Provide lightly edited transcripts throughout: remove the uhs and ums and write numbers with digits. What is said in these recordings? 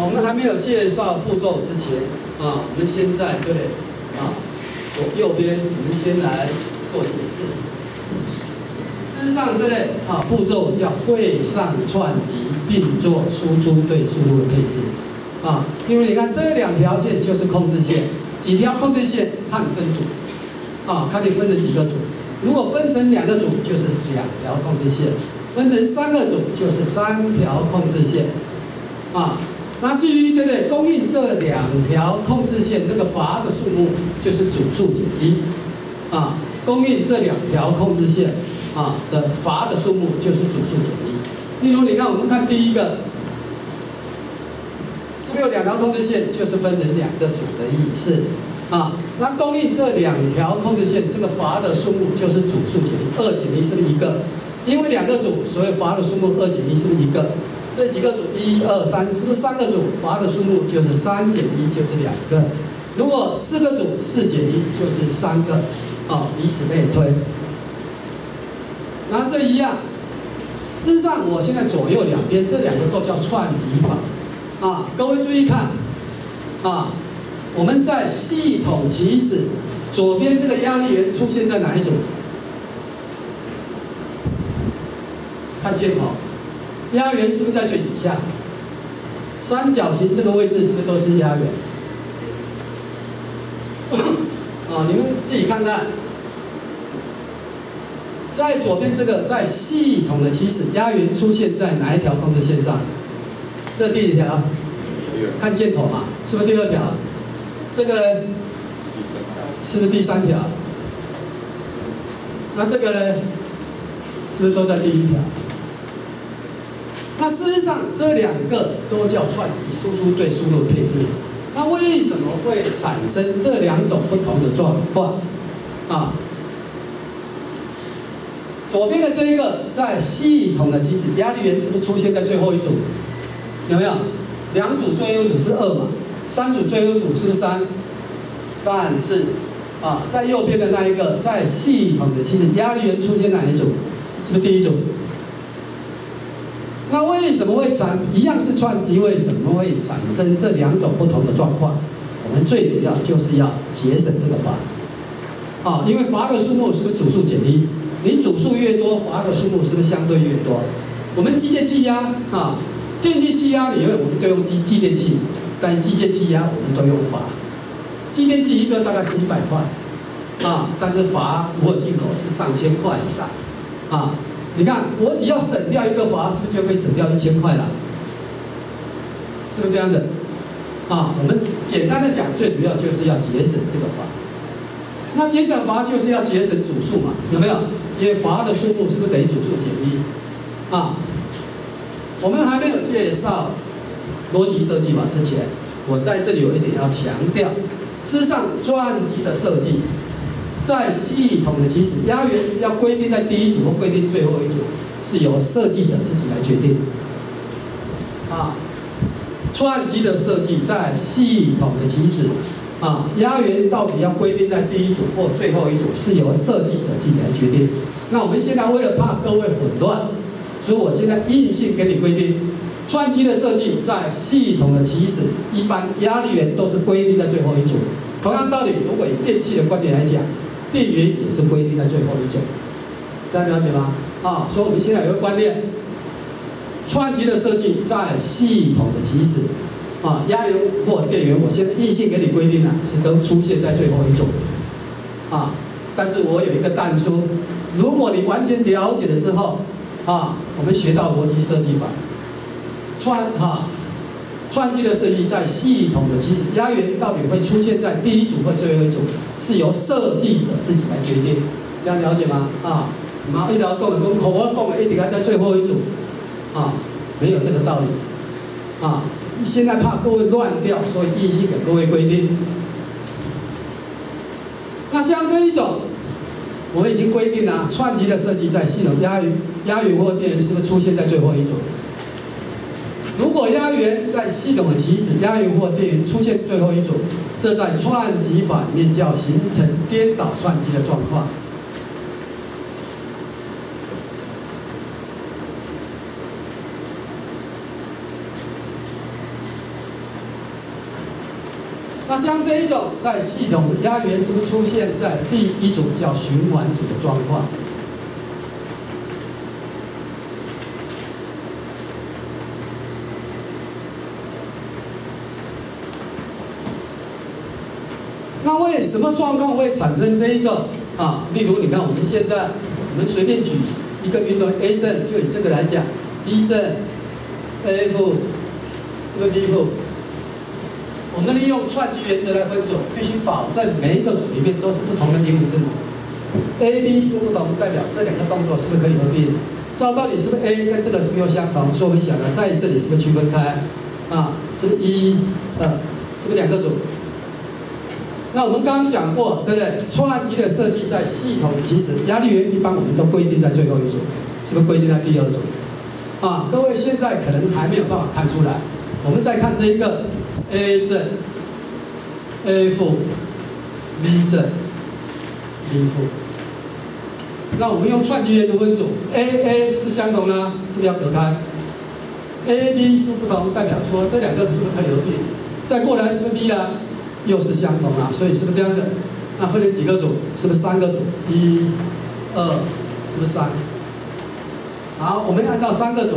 我们还没有介绍步骤之前，我们现在对不对？右边我们先来做解释。事实上，这类步骤叫会上串集并做输出对输入的配置因为你看这两条线就是控制线，几条控制线看分组看你分成几个组。如果分成2个组，就是2条控制线；分成3个组，就是3条控制线那至于对不对？供应这2条控制线那个阀的数目就是组数减1供应这2条控制线的阀的数目就是组数减1。例如，你看我们看第一个，是不是有2条控制线，就是分成2个组的意思那供应这2条控制线这个阀的数目就是组数减1，2减1是不是1个？因为2个组，所以阀的数目2减1是不是1个？这几个组1、2、3，是不是3个组？阀的数目就是3减1就是2个。如果4个组，4减1就是3个以此类推。然后这一样，事实上我现在左右两边这2个都叫串集法各位注意看我们在系统起始，左边这个压力源出现在哪一组？看箭头。压源是不是在最底下？三角形这个位置是不是都是压源？你们自己看看，在左边这个在系统的起始，压源出现在哪一条控制线上？这第几条？看箭头嘛，是不是第2条？这个是不是第3条？那这个呢？是不是都在第1条？那事实上，这2个都叫串集输出对输入配置。那为什么会产生这2种不同的状况左边的这一个在系统的起始，压力源是不是出现在最后一组？有没有？2组最优组是2嘛，3组最优组是不是3？但是在右边的那一个在系统的起始，压力源出现哪一组？是不是第1组？那为什么会一样是串集，为什么会产生这2种不同的状况？我们最主要就是要节省这个阀因为阀的数目是不是组数减1？你组数越多，阀的数目是不是相对越多？我们机械气压电机气压里面我们都用继电器，但是机械气压我们都用阀。继电器1个大概是100块但是阀如果进口是上千块以上你看，我只要省掉1个阀，是不是就可以省掉1000块了？是不是这样的？我们简单的讲，最主要就是要节省这个阀。那节省阀就是要节省组数嘛，有没有？因为阀的数目是不是等于组数减1？我们还没有介绍逻辑设计法之前，我在这里有一点要强调，事实上，钻机的设计。在系统的起始，压源是要规定在第1组或规定最后一组，是由设计者自己来决定。串机的设计在系统的起始，压源到底要规定在第1组或最后一组，是由设计者自己来决定。那我们现在为了怕各位混乱，所以我现在硬性给你规定，串机的设计在系统的起始，一般压力源都是规定在最后一组。同样道理，如果以电器的观点来讲，电源也是规定在最后一组，大家了解吗？所以我们现在有个观念，串机的设计在系统的起始，压源或电源，我现在硬性给你规定了，是都出现在最后一组，但是我有一个但书，如果你完全了解了之后，我们学到逻辑设计法，串机的设计在系统的起始，压源到底会出现在第1组或最后一组，是由设计者自己来决定，这样了解吗？你们一条讲的讲，我讲的一定要在最后一组，没有这个道理，现在怕各位乱掉，所以硬性给各位规定。那像这一种，我们已经规定了，串机的设计在系统压源或电源是不是出现在最后一组？如果压源在系统的起始，压源或电源出现最后一组，这在串集法里面叫形成颠倒串机的状况。那像这一种在系统的压源是不是出现在第一组叫循环组的状况？那为什么状况会产生这一种啊？例如，你看我们现在，我们随便举一个运动 A 阵，就以这个来讲 ，B 阵 ，F， 这个 F， 我们利用串集原则来分组，必须保证每一个组里面都是不同的英文字母 ，A、B 是不同，代表这两个动作是不是可以合并？照道理是不是 A 跟这个是不是又相同？所以我们想呢，在这里是不是区分开？啊，是不是1、2，是不是两个组？那我们刚刚讲过，对不对？串集的设计在系统其实压力源一般我们都规定在最后一组，是不是规定在第二组？啊，各位现在可能还没有办法看出来。我们再看这一个 A 阵 ，F、B 阵、F。那我们用串集原则分组 ，A 是不是相同呢？是不是要隔开 ？A、B 是不同，代表说这两个是不是可以合并？再过来是不是 B 呢？又是相同啊，所以是不是这样子？那分成几个组？是不是3个组？1、2，是不是3？好，我们按照3个组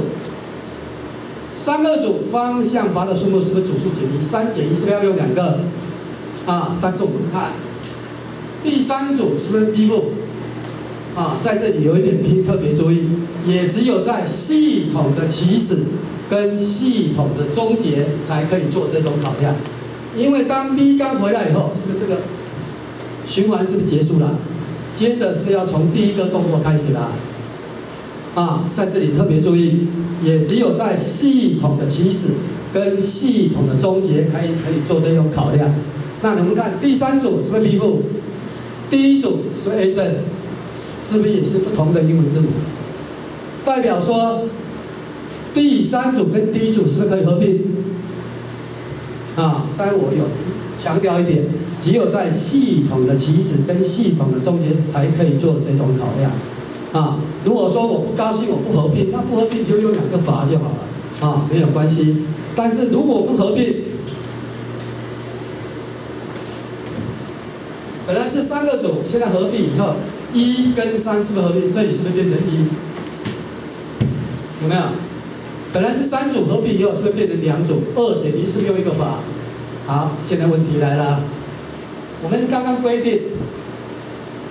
，3个组方向阀的数目是不是组数减一？3减1是不是要用2个？啊，但是我们看第3组是不是 B 负？啊，在这里有一点特别注意，也只有在系统的起始跟系统的终结才可以做这种考量。因为当 B 刚回来以后，是不是这个循环是不是结束了？接着是要从第一个动作开始啦。啊，在这里特别注意，也只有在系统的起始跟系统的终结可以做这种考量。那我们看第3组是不是 B 负？第1组是不是 A 阵？是不是也是不同的英文字母？代表说第3组跟第1组是不是可以合并？啊，当然我有强调一点，只有在系统的起始跟系统的终结才可以做这种考量。啊，如果说我不高兴，我不合并，那不合并就用2个阀就好了，啊，没有关系。但是如果我们合并，本来是3个组，现在合并以后，1跟3是不是合并？这里是不是变成1？有没有？本来是3组合并以后，是不是变成2组？2减1是不是用1个阀？好，现在问题来了，我们刚刚规定，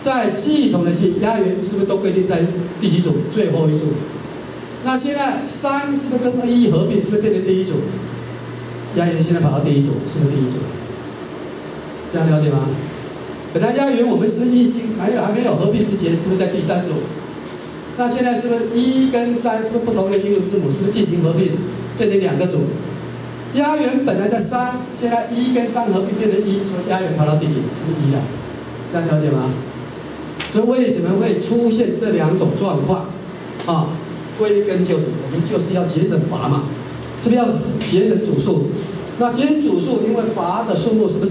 在系统的压源是不是都规定在第几组？最后一组。那现在3是不是跟1合并？是不是变成第1组？压源现在跑到第1组，是不是第1组？这样了解吗？本来压源我们是异性，还没有合并之前，是不是在第3组？那现在是不是1跟3是不是不同的英文字母？是不是进行合并，变成2个组？压源本来在3，现在1跟3合并变成1，所以压源跑到第几？是不是1了？这样了解吗？所以为什么会出现这2种状况？啊，归根究底，我们就是要节省阀嘛，是不是要节省组数？那节省组数，因为阀的数目是不是？